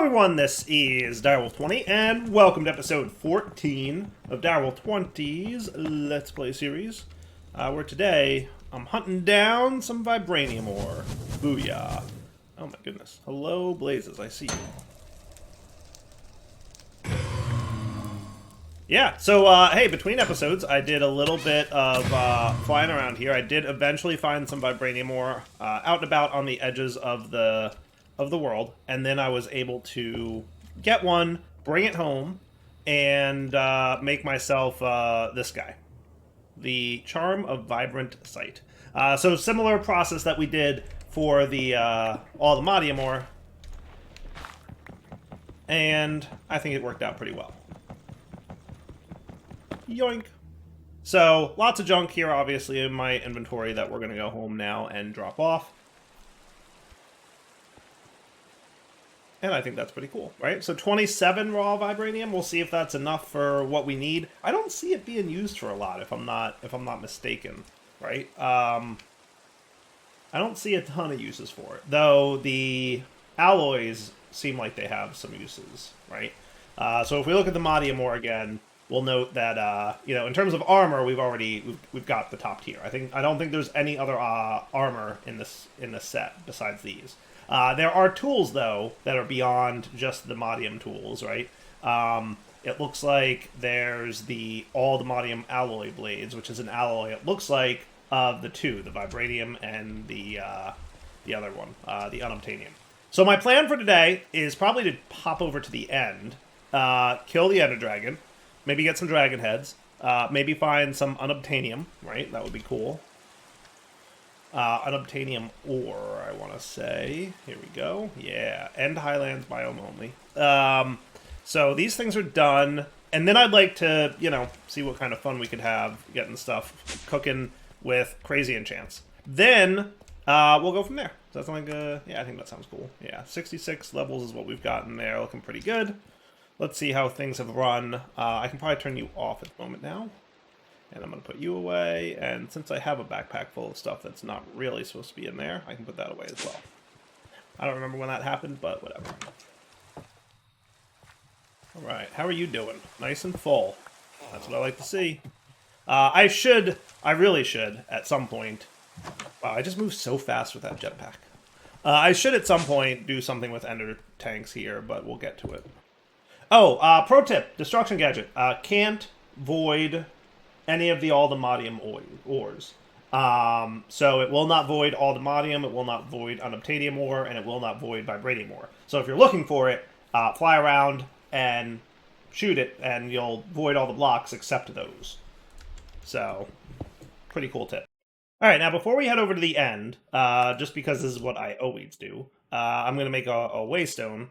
everyone, this is Direwolf20, and welcome to episode 14 of Direwolf20's Let's Play series, where today I'm hunting down some Vibranium ore. Booyah. Oh my goodness. Hello, Blazes, I see you. Yeah, so, hey, between episodes, I did a little bit of flying around here. I did eventually find some Vibranium ore out and about on the edges of the world, and then I was able to get one, bring it home, and make myself this guy, the Charm of Vibrant Sight. So similar process that we did for the all the Modium ore, and I think it worked out pretty well. Yoink! So lots of junk here, obviously, in my inventory that we're going to go home now and drop off. And I think that's pretty cool, right? So 27 raw vibranium. We'll see if that's enough for what we need. I don't see it being used for a lot, if I'm not mistaken, right? I don't see a ton of uses for it, though. The alloys seem like they have some uses, right? So if we look at the Modium ore again, we'll note that you know, in terms of armor, we've got the top tier. I don't think there's any other armor in this set besides these. There are tools, though, that are beyond just the Modium tools, right? It looks like there's all the Modium alloy blades, which is an alloy, it looks like, of the two, the Vibranium and the other one, the Unobtainium. So my plan for today is probably to pop over to the end, kill the Ender Dragon, maybe get some Dragon Heads, maybe find some Unobtainium, right? That would be cool. Unobtainium ore, I want to say. Here we go. Yeah, End Highlands biome only. So these things are done, and then I'd like to, you know, see what kind of fun we could have getting stuff cooking with crazy enchants. Then we'll go from there. Does that sound like yeah, I think that sounds cool. Yeah, 66 levels is what we've gotten there, looking pretty good. Let's see how things have run. I can probably turn you off at the moment now. And I'm going to put you away, and since I have a backpack full of stuff that's not really supposed to be in there, I can put that away as well. I don't remember when that happened, but whatever. Alright, how are you doing? Nice and full. That's what I like to see. I really should, at some point... Wow, I just moved so fast with that jetpack. I should, at some point, do something with ender tanks here, but we'll get to it. Oh, pro tip, destruction gadget. Can't void any of all the Modium ores. So it will not void all the Modium, it will not void Unobtainium ore, and it will not void Vibranium ore. So if you're looking for it, fly around and shoot it, and you'll void all the blocks except those. So, pretty cool tip. Alright, now before we head over to the end, just because this is what I always do, I'm going to make a waystone,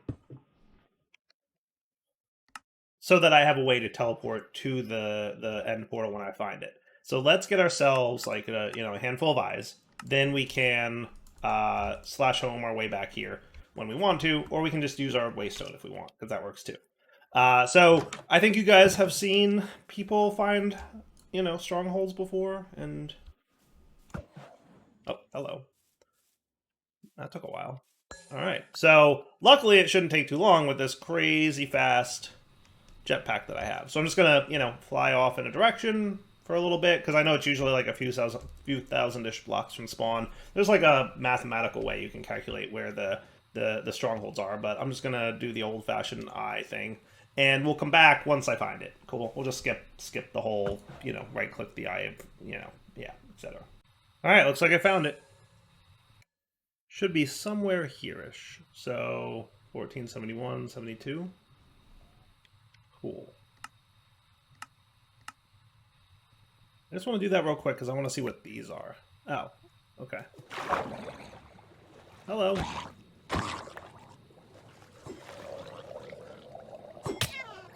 so that I have a way to teleport to the end portal when I find it. So let's get ourselves like a handful of eyes. Then we can slash home our way back here when we want to, or we can just use our waystone if we want, because that works too. So I think you guys have seen people find, you know, strongholds before, and oh, hello. That took a while. All right. So luckily, it shouldn't take too long with this crazy fast jetpack that I have. So I'm just gonna, you know, fly off in a direction for a little bit, because I know it's usually like a few thousand-ish blocks from spawn. There's like a mathematical way you can calculate where the strongholds are, but I'm just gonna do the old-fashioned eye thing, and we'll come back once I find it. Cool. We'll just skip the whole, you know, right-click the eye, you know, yeah, etc. All right, looks like I found it. Should be somewhere here-ish. So 1471, 72. Cool. I just want to do that real quick because I want to see what these are. Oh, okay. Hello.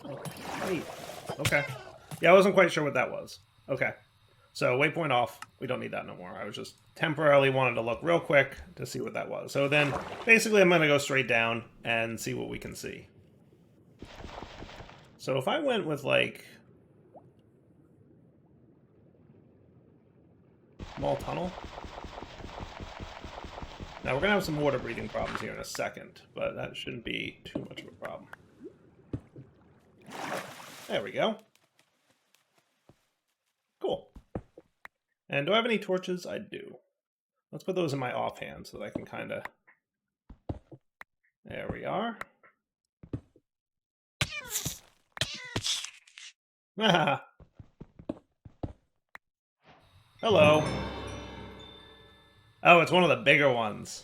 Oh, neat. Okay. Yeah, I wasn't quite sure what that was. Okay. So, waypoint off. We don't need that no more. I was just temporarily wanted to look real quick to see what that was. So then, basically, I'm going to go straight down and see what we can see. So if I went with, like, small tunnel. Now we're going to have some water breathing problems here in a second, but that shouldn't be too much of a There we go. Cool. And do I have any torches? I do. Let's put those in my offhand so that I can kind of... There we are. Hello. Oh, it's one of the bigger ones.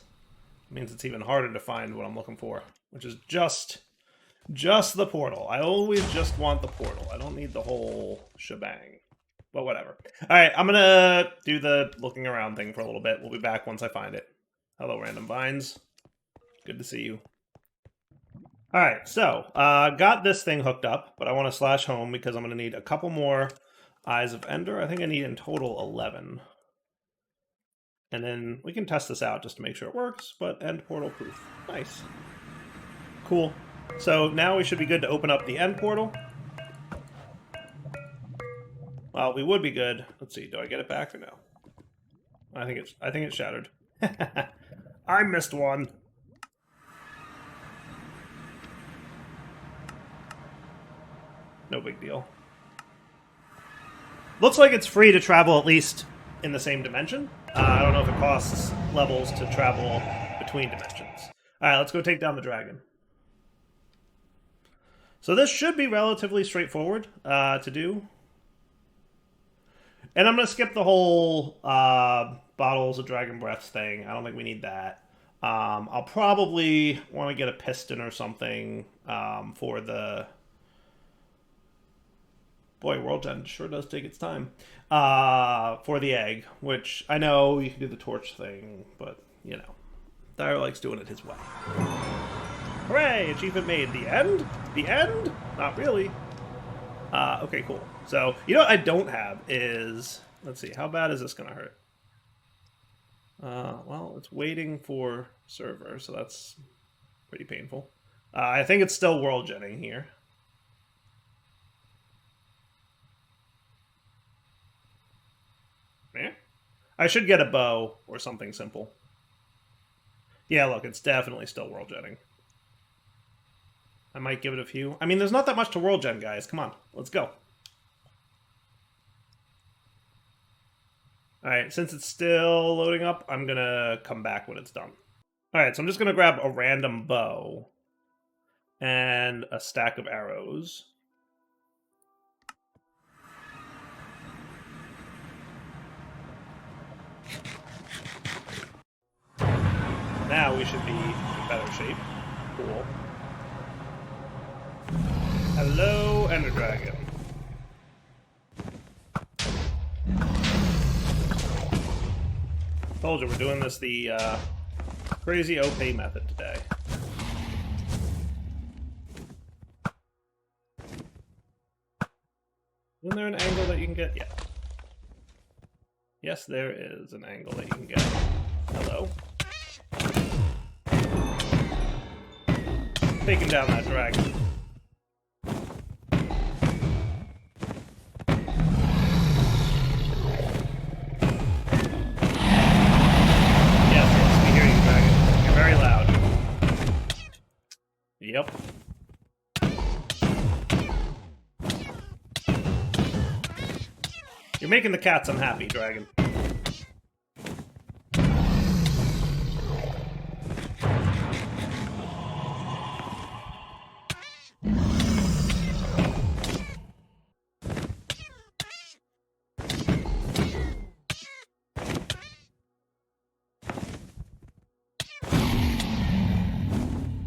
It means it's even harder to find what I'm looking for, which is just the portal. I always just want the portal. I don't need the whole shebang. But whatever. Alright, I'm gonna do the looking around thing for a little bit. We'll be back once I find it. Hello, random vines. Good to see you. Alright, so, got this thing hooked up, but I want to slash home because I'm going to need a couple more Eyes of Ender. I think I need in total 11. And then we can test this out just to make sure it works, but end portal proof. Nice. Cool. So now we should be good to open up the end portal. Well, we would be good. Let's see, do I get it back or no? I think it's shattered. I missed one. No big deal. Looks like it's free to travel at least in the same dimension. I don't know if it costs levels to travel between dimensions. Alright, let's go take down the dragon. So this should be relatively straightforward to do. And I'm going to skip the whole bottles of dragon breaths thing. I don't think we need that. I'll probably want to get a piston or something for the... Boy, World Gen sure does take its time. For the egg, which I know you can do the torch thing, but, you know, Dyer likes doing it his way. Hooray! Achievement made. The end? The end? Not really. Okay, cool. So, you know what I don't have is... Let's see, how bad is this going to hurt? Well, it's waiting for server, so that's pretty painful. I think it's still world genning here. Yeah. I should get a bow or something simple. Yeah, look, it's definitely still world genning. I might give it a few. I mean, there's not that much to world gen, guys. Come on, let's go. Alright, since it's still loading up, I'm gonna come back when it's done. Alright, so I'm just gonna grab a random bow and a stack of arrows. Now we should be in better shape. Cool. Hello, Ender Dragon. Told you we're doing this the crazy OP method today. Isn't there an angle that you can get? Yeah. Yes, there is an angle that you can get. Hello. Taking down that dragon. Yes, we hear you, dragon. You're very loud. Yep. You're making the cats unhappy, dragon.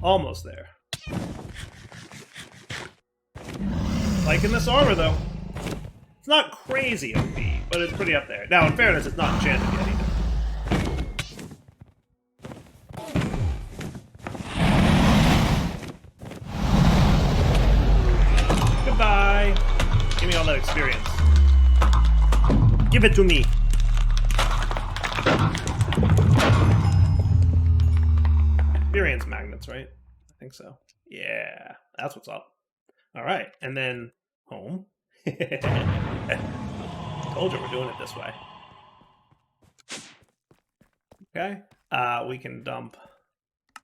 Almost there. Liking this armor, though. It's not crazy OP, but it's pretty up there. Now, in fairness, it's not enchanted yet either. Goodbye. Give me all that experience. Give it to me. Experience magnets, right? I think so. Yeah, that's what's up. All right, and then home. Told you we're doing it this way. Okay, we can dump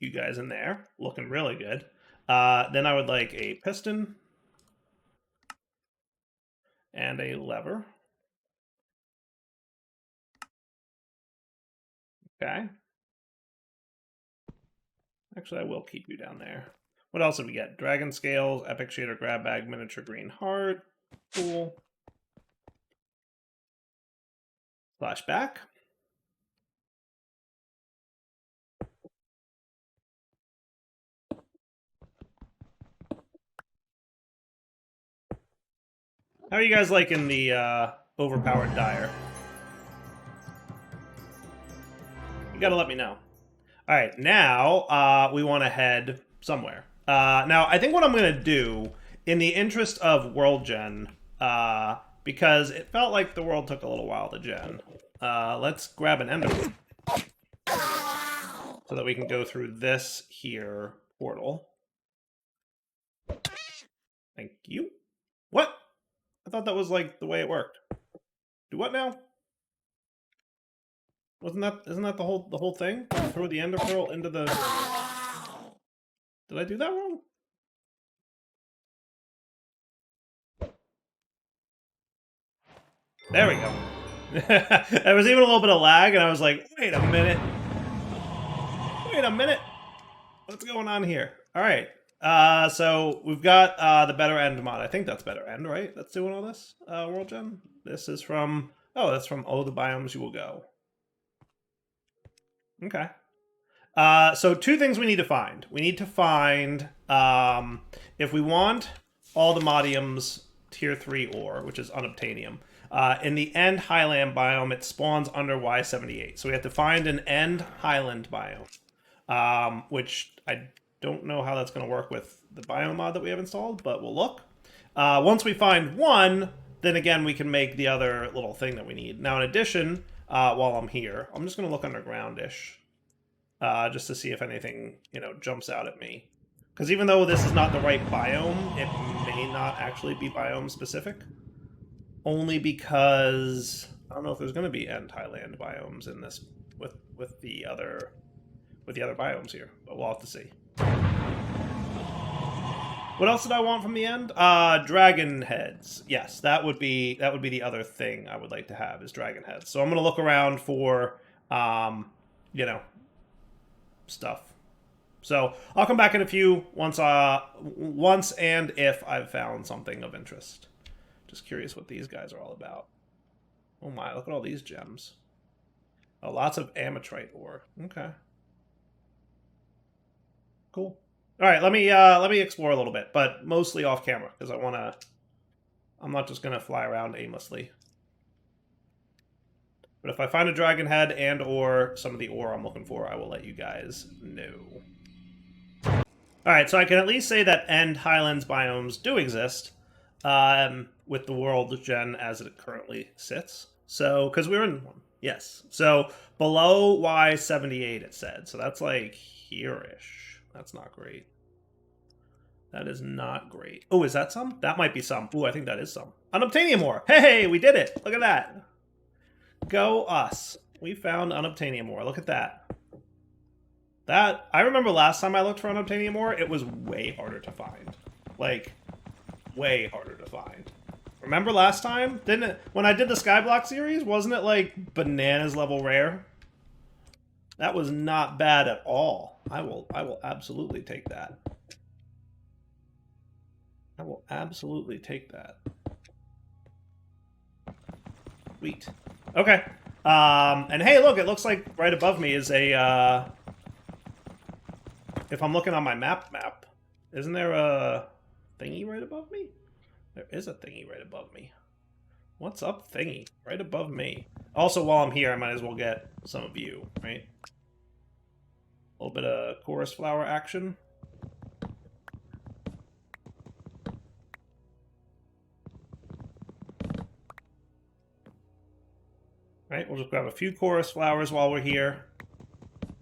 you guys in there. Looking really good. Then I would like a piston. And a lever. Okay. Actually, I will keep you down there. What else did we get? Dragon Scales, Epic Shader Grab Bag, Miniature Green Heart. Cool. Flashback. How are you guys liking the overpowered Dire? You gotta let me know. All right, now we want to head somewhere. Now, I think what I'm going to do, in the interest of world gen, because it felt like the world took a little while to gen, let's grab an ender so that we can go through this here portal. Thank you. What? I thought that was like the way it worked. Do what now? Isn't that the whole thing? Throw the ender pearl into the... Did I do that wrong? There we go. There was even a little bit of lag, and I was like, wait a minute. Wait a minute. What's going on here? All right. So we've got the Better End mod. I think that's Better End, right? That's doing all this world gen. This is from... Oh, that's from Oh, the Biomes You Will Go. Okay. So two things we need to find. We need to find, if we want all the Modium's tier 3 ore, which is Unobtainium, in the End Highland biome, it spawns under Y78. So we have to find an End Highland biome, which I don't know how that's going to work with the biome mod that we have installed, but we'll look. Once we find one, then again, we can make the other little thing that we need. Now, in addition, while I'm here, I'm just going to look underground-ish. Just to see if anything, jumps out at me. Because even though this is not the right biome, it may not actually be biome specific. Only because I don't know if there's going to be End Highland biomes in this with the other biomes here, but we'll have to see. What else did I want from the end? Dragon heads. Yes, that would be the other thing I would like to have is dragon heads. So I'm gonna look around for stuff. So I'll come back in a few once and if I've found something of interest. Just curious what these guys are all about. Oh my, look at all these gems. Oh, lots of ametrite ore. Okay. Cool. All right, let me explore a little bit, but mostly off camera because I'm not just gonna fly around aimlessly. But if I find a dragon head and or some of the ore I'm looking for, I will let you guys know. Alright, so I can at least say that End Highlands biomes do exist with the world gen as it currently sits. So, because we're in one. Yes. So, below Y78 it said. So that's like here-ish. That's not great. That is not great. Oh, is that some? That might be some. Oh, I think that is some. Unobtainium ore! Hey, we did it! Look at that! Go us. We found Unobtainium ore. Look at that. I remember last time I looked for Unobtainium ore, it was way harder to find. Like, way harder to find. Remember last time? When I did the Skyblock series, wasn't it like bananas level rare? That was not bad at all. I will absolutely take that. I will absolutely take that. Sweet. Okay. And hey, look, it looks like right above me is a, if I'm looking on my map, isn't there a thingy right above me? There is a thingy right above me. What's up, thingy? Right above me. Also, while I'm here, I might as well get some of you, right? A little bit of chorus flower action. Right, we'll just grab a few chorus flowers while we're here,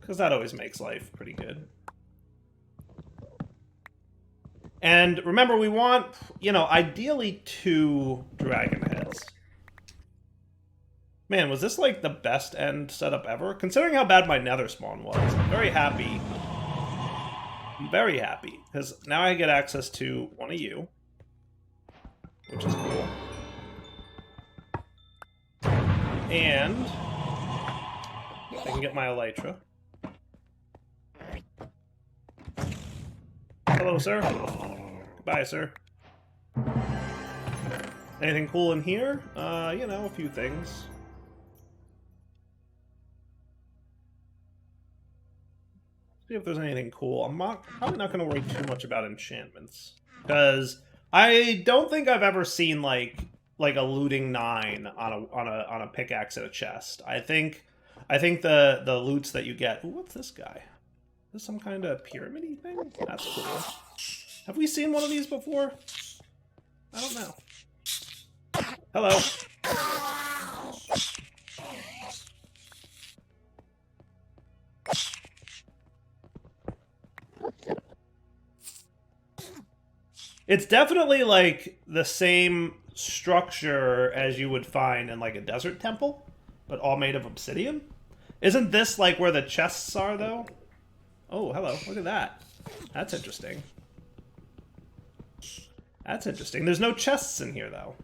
because that always makes life pretty good. And remember, we want, ideally 2 dragon heads. Man, was this like the best end setup ever? Considering how bad my nether spawn was, I'm very happy. I'm very happy, because now I get access to one of you, which is cool. And I can get my Elytra. Hello, sir. Goodbye, sir. Anything cool in here? You know, a few things. See if there's anything cool. I'm probably not going to worry too much about enchantments, because I don't think I've ever seen like a looting 9 on a pickaxe at a chest. I think the loots that you get. Ooh, what's this guy? Is this some kind of pyramid-y thing? That's cool. Have we seen one of these before? I don't know. Hello. It's definitely like the same structure as you would find in like a desert temple, but all made of obsidian. Isn't this like where the chests are, though? Oh, hello. Look at that. That's interesting. That's interesting. There's no chests in here, though.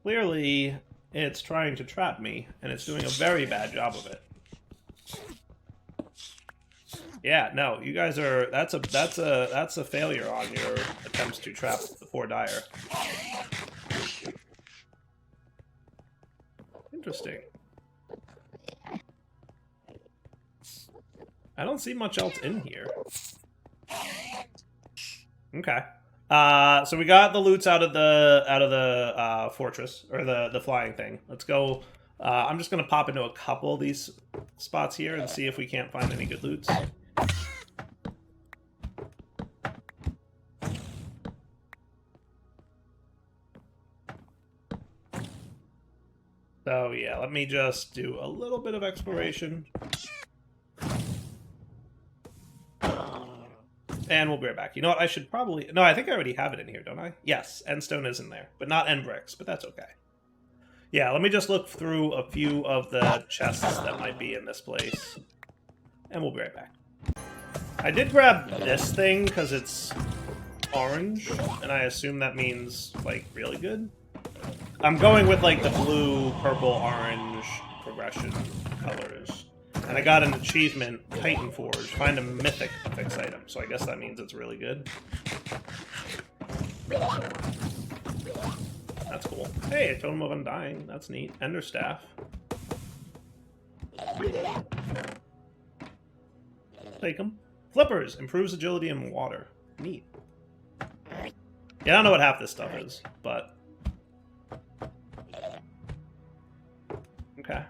Clearly, it's trying to trap me, and it's doing a very bad job of it. Yeah, no, you guys are. That's a failure on your attempts to trap the poor Dyer. Interesting. I don't see much else in here. Okay. So we got the loots out of the fortress, or the flying thing. Let's go. I'm just gonna pop into a couple of these spots here and see if we can't find any good loots. So yeah, let me just do a little bit of exploration. And we'll be right back. You know what, I should probably... No, I think I already have it in here, don't I? Yes, endstone is in there, but not end bricks, but that's okay. Yeah, let me just look through a few of the chests that might be in this place. And we'll be right back. I did grab this thing because it's orange, and I assume that means, like, really good. I'm going with, like, the blue, purple, orange progression colors. And I got an achievement, Titan Forge, find a mythic fix item. So I guess that means it's really good. That's cool. Hey, a Totem of Undying. That's neat. Ender Staff. Take them. Flippers. Improves agility in water. Neat. Yeah, I don't know what half this stuff is, but... Okay.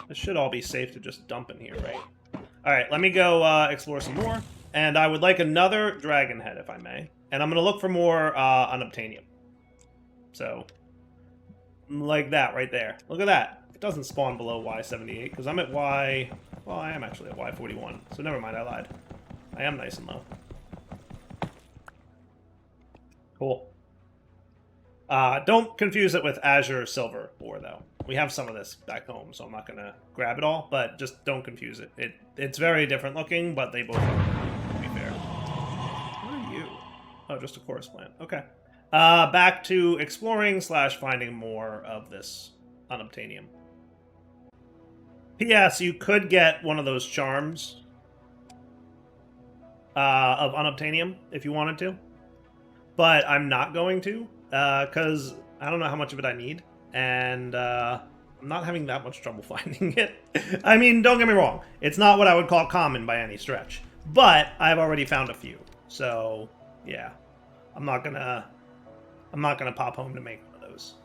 This should all be safe to just dump in here, right? Alright, let me go explore some more. And I would like another dragon head, if I may. And I'm going to look for more Unobtainium. So, like that right there. Look at that. It doesn't spawn below Y78, because I'm at Y... Well, I am actually at Y41. So never mind, I lied. I am nice and low. Cool. Don't confuse it with Azure Silver ore, though. We have some of this back home, so I'm not going to grab it all, but just don't confuse it. It's very different looking, but they both are, to be fair. What are you? Oh, just a chorus plant. Okay. Back to exploring / finding more of this Unobtainium. P.S. You could get one of those charms of Unobtainium if you wanted to, but I'm not going to, because I don't know how much of it I need. And I'm not having that much trouble finding it. I mean, don't get me wrong. It's not what I would call common by any stretch. But I've already found a few. So, yeah. I'm not gonna pop home to make one of those.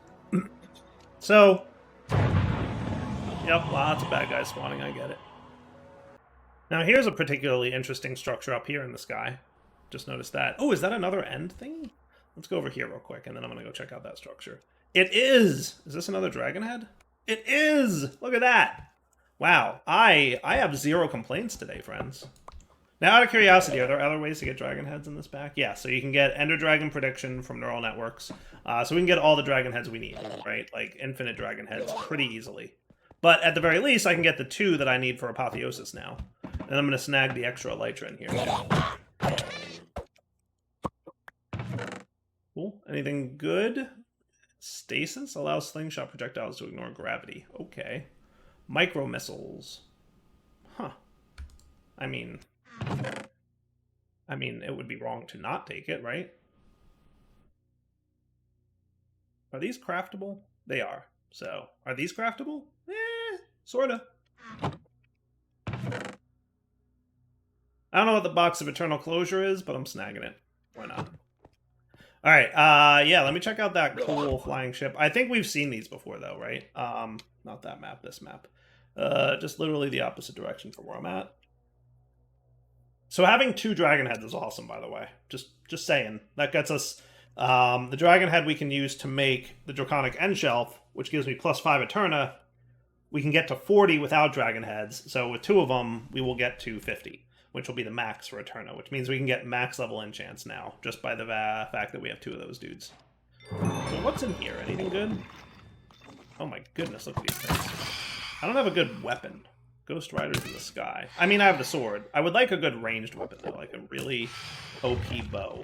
So, yep, lots of bad guys spawning, I get it. Now here's a particularly interesting structure up here in the sky. Just noticed that. Oh, is that another end thingy? Let's go over here real quick, and then I'm gonna go check out that structure. It is! Is this another dragon head? It is! Look at that! Wow, I have zero complaints today, friends. Now, out of curiosity, are there other ways to get dragon heads in this pack? Yeah, so you can get Ender Dragon Prediction from Neural Networks. So we can get all the dragon heads we need, right? Like, infinite dragon heads pretty easily. But at the very least, I can get the 2 that I need for Apotheosis now. And I'm going to snag the extra Elytra in here. Cool. Anything good? Stasis allows slingshot projectiles to ignore gravity. Okay. Micro missiles. Huh. I mean, it would be wrong to not take it, right? Are these craftable? They are. So, are these craftable? Sorta. I don't know what the box of eternal closure is, but I'm snagging it. Why not? All right. Yeah. Let me check out that cool flying ship. I think we've seen these before, though, right? Not that map. This map. Just literally the opposite direction from where I'm at. So having 2 dragon heads is awesome, by the way. Just saying. That gets us the dragon head we can use to make the draconic end shelf, which gives me +5 Eterna. We can get to 40 without dragon heads. So with 2 of them, we will get to 50, which will be the max for Eterna, which means we can get max level enchants now, just by the fact that we have 2 of those dudes. So what's in here? Anything good? Oh my goodness, look at these things. I don't have a good weapon. Ghost Riders in the Sky. I mean, I have the sword. I would like a good ranged weapon, though, like a really OP bow.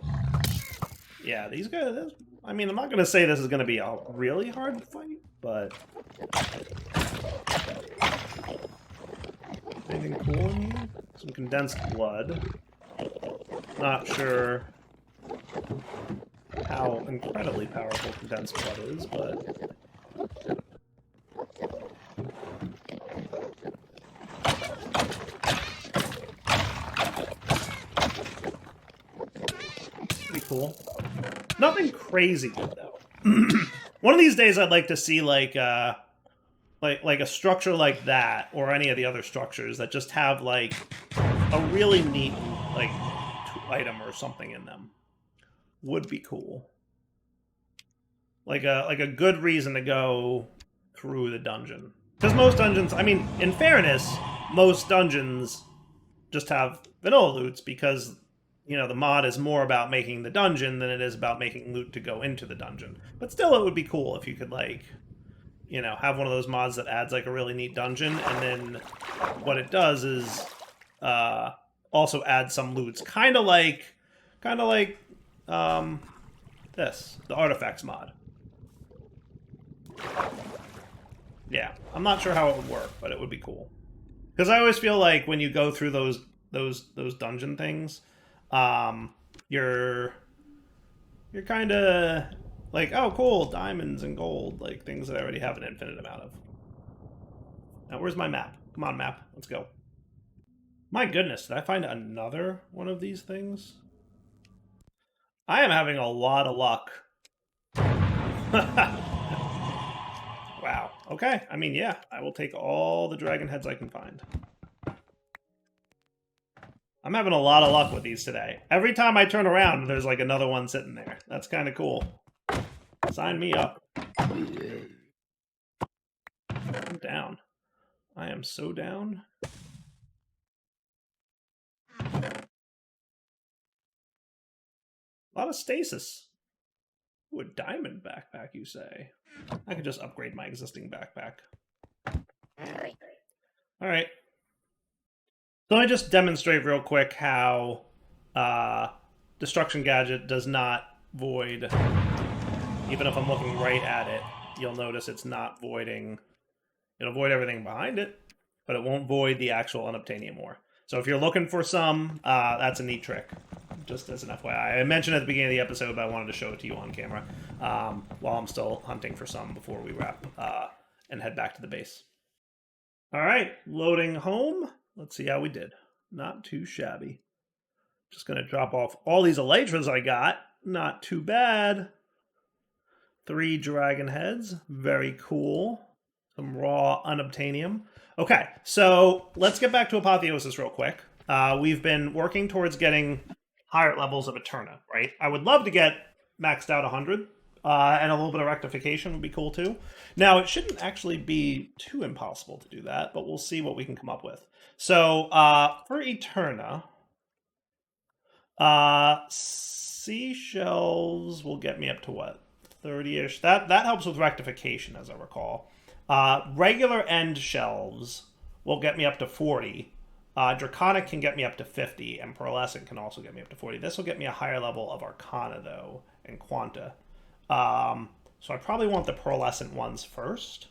Yeah, these guys... I mean, I'm not going to say this is going to be a really hard fight, but... Anything cool in here? Some condensed blood. Not sure how incredibly powerful condensed blood is, but... Pretty cool. Nothing crazy good, though. One of these days I'd like to see, like a structure like that, or any of the other structures that just have, like, a really neat, like, item or something in them. Would be cool. Like a good reason to go through the dungeon. Because most dungeons, I mean, in fairness, most dungeons just have vanilla loots because, you know, the mod is more about making the dungeon than it is about making loot to go into the dungeon. But still, it would be cool if you could, like, you know, have one of those mods that adds, like, a really neat dungeon, and then what it does is also add some loots. Kind of like this, the Artifacts mod. Yeah, I'm not sure how it would work, but it would be cool. Because I always feel like when you go through those dungeon things, you're kind of like, oh, cool, diamonds and gold, like things that I already have an infinite amount of. Now, where's my map? Come on, map, let's go. My goodness, did I find another one of these things? I am having a lot of luck. Wow. Okay. I mean, yeah, I will take all the dragon heads I can find. I'm having a lot of luck with these today. Every time I turn around, there's like another one sitting there. That's kind of cool. Sign me up. I'm down. I am so down. A lot of stasis. Ooh, a diamond backpack, you say? I could just upgrade my existing backpack. Alright. So let me just demonstrate real quick how Destruction Gadget does not void. Even if I'm looking right at it, you'll notice it's not voiding. It'll void everything behind it, but it won't void the actual Unobtainium ore. So if you're looking for some, that's a neat trick. Just as an FYI. I mentioned at the beginning of the episode, but I wanted to show it to you on camera while I'm still hunting for some before we wrap and head back to the base. All right, loading home. Let's see how we did. Not too shabby. Just going to drop off all these Elytras I got. Not too bad. 3 dragon heads. Very cool. Some raw Unobtainium. Okay, so let's get back to Apotheosis real quick. We've been working towards getting higher levels of Eterna, right? I would love to get maxed out 100, and a little bit of rectification would be cool too. Now, it shouldn't actually be too impossible to do that, but we'll see what we can come up with. So, for Eterna, seashells will get me up to what? 30-ish. That helps with rectification, as I recall. Regular end shelves will get me up to 40. Draconic can get me up to 50, and Pearlescent can also get me up to 40. This will get me a higher level of Arcana, though, and Quanta. So I probably want the pearlescent ones first.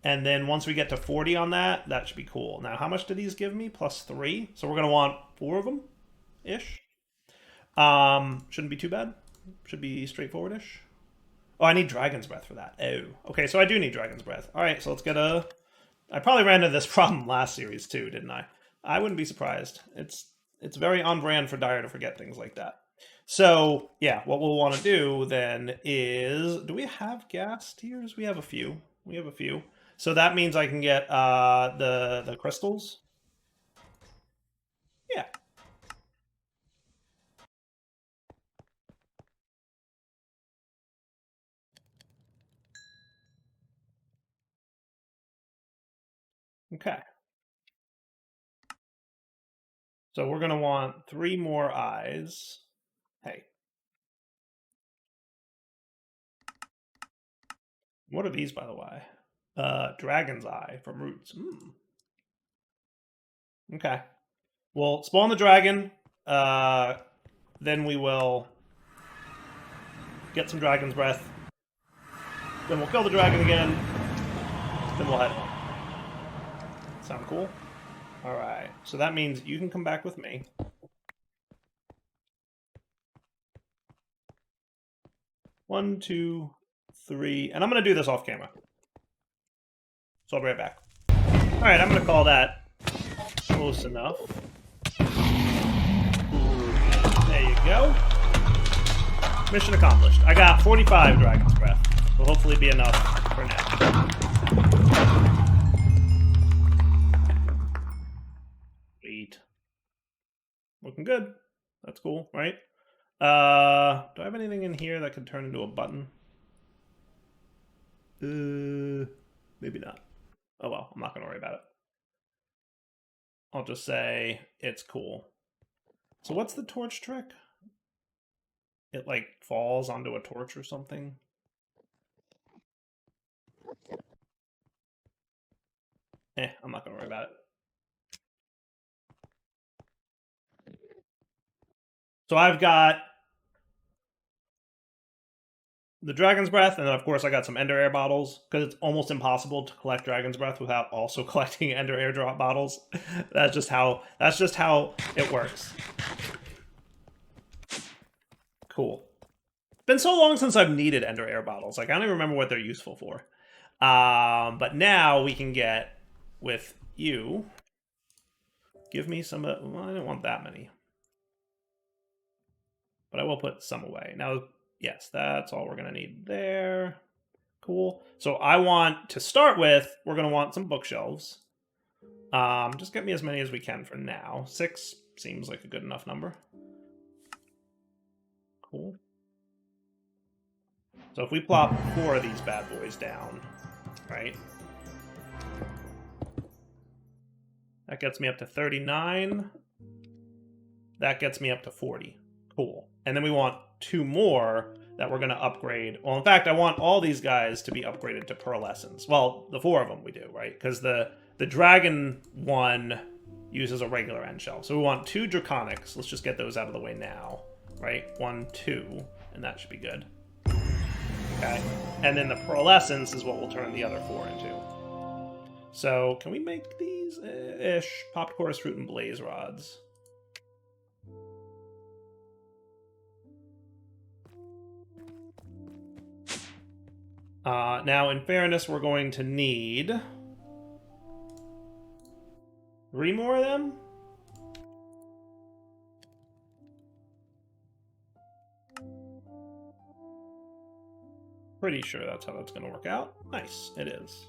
And then once we get to 40 on that, that should be cool. Now, how much do these give me? +3. So we're going to want 4 of them-ish. Shouldn't be too bad. Should be straightforward-ish. Oh, I need Dragon's Breath for that. Oh. Okay, so I do need Dragon's Breath. All right, so let's get a... I probably ran into this problem last series too, didn't I? I wouldn't be surprised. It's very on brand for Dire to forget things like that. So, yeah, what we'll want to do then is... Do we have gas tiers? We have a few. We have a few. So that means I can get the crystals. Yeah. Okay. So we're going to want 3 more eyes. Hey. What are these, by the way? Dragon's Eye from Roots. Okay. We'll spawn the dragon. Then we will get some Dragon's Breath. Then we'll kill the dragon again. Then we'll head home. Sound cool? Alright. So that means you can come back with me. One, two, three. And I'm going to do this off camera. So I'll be right back. Alright, I'm going to call that close enough. There you go. Mission accomplished. I got 45 Dragon's Breath. Will hopefully be enough for now. Sweet. Looking good. That's cool, right? Do I have anything in here that could turn into a button? Maybe not. Oh well, I'm not going to worry about it. I'll just say it's cool. So what's the torch trick? It like falls onto a torch or something? I'm not going to worry about it. So I've got the Dragon's Breath, and then of course I got some Ender Air bottles, because it's almost impossible to collect Dragon's Breath without also collecting Ender Air drop bottles. That's just how it works. Cool. It's been so long since I've needed Ender Air bottles. Like, I don't even remember what they're useful for. But now we can get with you. Give me some. Well, I don't want that many, but I will put some away. Now, yes, that's all we're going to need there. Cool. So I want to start with, we're going to want some bookshelves. Just get me as many as we can for now. 6 seems like a good enough number. Cool. So if we plop 4 of these bad boys down, right? That gets me up to 39. That gets me up to 40. Cool. And then we want 2 more that we're going to upgrade. Well, in fact, I want all these guys to be upgraded to pearlescence. Well, the 4 of them we do, right? Because the dragon one uses a regular end shell. So we want 2 draconics. Let's just get those out of the way now, right? 1, 2, and that should be good. Okay. And then the pearlescence is what we'll turn the other 4 into. So can we make these ish? Popped chorus fruit and blaze rods. Now, in fairness, we're going to need 3 more of them. Pretty sure that's how that's going to work out. Nice, it is.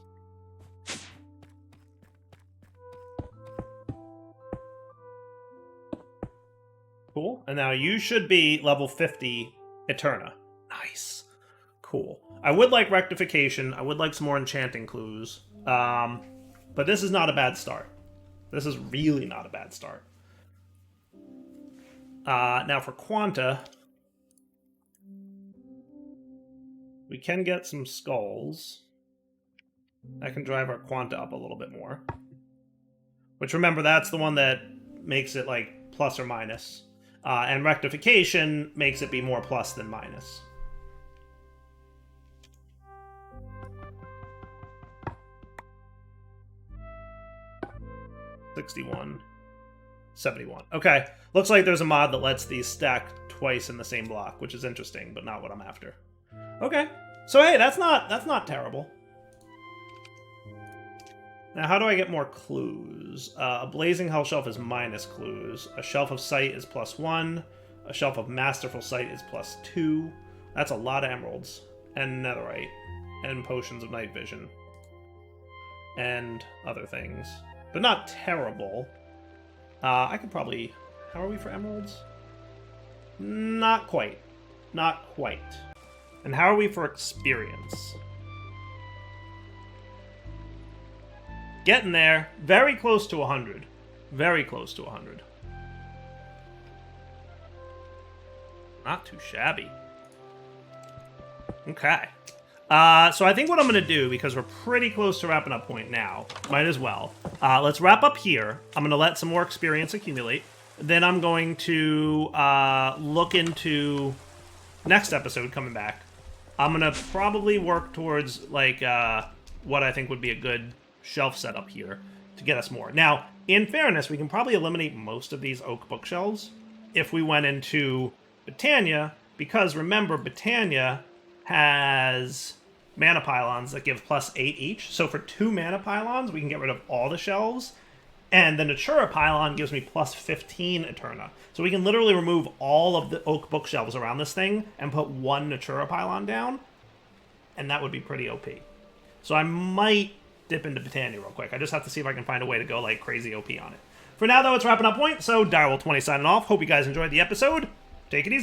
Cool. And now you should be level 50 Eterna. Nice. Cool. I would like rectification. I would like some more enchanting clues. But this is not a bad start. This is really not a bad start. Now for Quanta, we can get some skulls. That can drive our Quanta up a little bit more. Which, remember, that's the one that makes it like plus or minus. And rectification makes it be more plus than minus. 61, 71. Okay, looks like there's a mod that lets these stack twice in the same block, which is interesting, but not what I'm after. Okay, so hey, that's not terrible. Now, how do I get more clues? A blazing hell shelf is minus clues. A shelf of sight is +1. A shelf of masterful sight is +2. That's a lot of emeralds. And netherite. And potions of night vision. And other things. But not terrible. I could probably... How are we for emeralds? Not quite. Not quite. And how are we for experience? Getting there. Very close to 100. Very close to 100. Not too shabby. Okay. So I think what I'm going to do, because we're pretty close to wrapping up point now, might as well. Let's wrap up here. I'm going to let some more experience accumulate. Then I'm going to look into next episode coming back. I'm going to probably work towards like what I think would be a good shelf setup here to get us more. Now, in fairness, we can probably eliminate most of these oak bookshelves if we went into Britannia, because remember, Britannia has mana pylons that give +8 each. So for 2 mana pylons, we can get rid of all the shelves, and the Natura pylon gives me +15 Eterna. So we can literally remove all of the oak bookshelves around this thing and put 1 Natura pylon down, and that would be pretty OP. So I might dip into Britannia real quick. I just have to see if I can find a way to go like crazy OP on it. For now, though, it's wrapping up point, so Direwolf20 signing off. Hope you guys enjoyed the episode. Take it easy.